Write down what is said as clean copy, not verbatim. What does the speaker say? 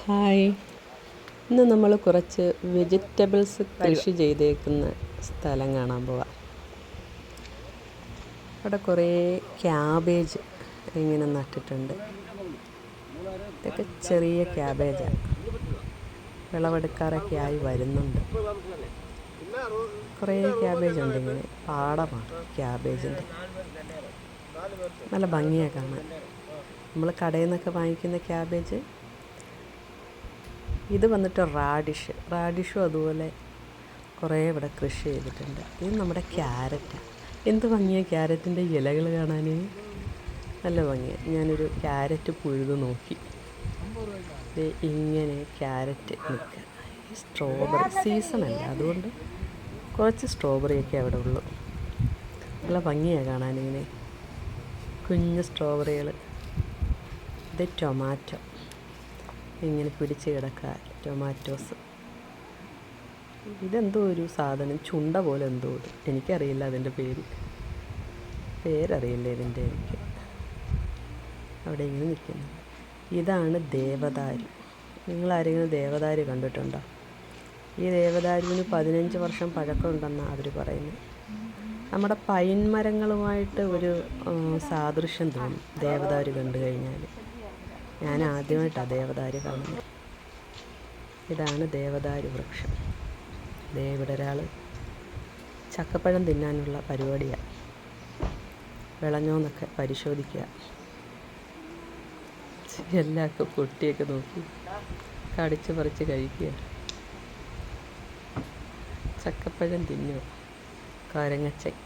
Hi, ഇന്ന് നമ്മൾ കുറച്ച് വെജിറ്റബിൾസ് കൃഷി ചെയ്തേക്കുന്ന സ്ഥലം കാണാൻ പോവാം. അവിടെ കുറേ ക്യാബേജ് ഇങ്ങനെ നട്ടിട്ടുണ്ട്. ഇതൊക്കെ ചെറിയ ക്യാബേജാണ്, വിളവെടുക്കാറൊക്കെ ആയി വരുന്നുണ്ട്. കുറേ ക്യാബേജ് ഉണ്ട്, ഇങ്ങനെ പാടമാണ് ക്യാബേജിൻ്റെ. നല്ല ഭംഗിയാണ് കാണാൻ. നമ്മൾ കടയിൽ നിന്നൊക്കെ വാങ്ങിക്കുന്ന ക്യാബേജ്. ഇത് വന്നിട്ട് റാഡിഷും അതുപോലെ കുറേ ഇവിടെ കൃഷി ചെയ്തിട്ടുണ്ട്. ഇത് നമ്മുടെ ക്യാരറ്റാണ്. എന്ത് ഭംഗിയാണ് ക്യാരറ്റിൻ്റെ ഇലകൾ കാണാൻ, നല്ല ഭംഗിയാണ്. ഞാനൊരു ക്യാരറ്റ് പുഴുത് നോക്കി. ഇങ്ങനെ ക്യാരറ്റ് നിൽക്കുക. സ്ട്രോബെറി സീസണല്ല, അതുകൊണ്ട് കുറച്ച് സ്ട്രോബെറിയൊക്കെ അവിടെ ഉള്ളൂ. നല്ല ഭംഗിയാണ് കാണാൻ, ഇങ്ങനെ കുഞ്ഞ് സ്ട്രോബെറികൾ. ഇത് ടൊമാറ്റോ ഇങ്ങനെ പിടിച്ച് കിടക്കുക, ടൊമാറ്റോസ്. ഇതെന്തോ ഒരു സാധനം, ചുണ്ട പോലെ എന്തോ. എനിക്കറിയില്ല അതിൻ്റെ പേരറിയില്ല ഇതിൻ്റെ എനിക്ക്. അവിടെ ഇങ്ങനെ നിൽക്കുന്നു. ഇതാണ് ദേവദാരു. നിങ്ങളാരെങ്കിലും ദേവദാരു കണ്ടിട്ടുണ്ടോ? ഈ ദേവദാരുവിന് 15 വർഷം പഴക്കമുണ്ടെന്നാണ് അവർ പറയുന്നത്. നമ്മുടെ പൈൻ മരങ്ങളുമായിട്ട് ഒരു സാദൃശ്യം തോന്നും ദേവദാരു കണ്ടു കഴിഞ്ഞാൽ. ഞാൻ ആദ്യമായിട്ടാണ് ദേവദാരു കാണുന്നത്. ഇതാണ് ദേവദാരു വൃക്ഷം. ഇവിടെ ഒരാൾ ചക്കപ്പഴം തിന്നാനുള്ള പരിപാടിയാണ്. വിളഞ്ഞോന്നൊക്കെ പരിശോധിക്കുക. എല്ലാവർക്കും പൊട്ടിയൊക്കെ നോക്കി കടിച്ച് പറിച്ച് കഴിക്കുക. ചക്കപ്പഴം തിന്നുക, കാരങ്ങച്ചൻ.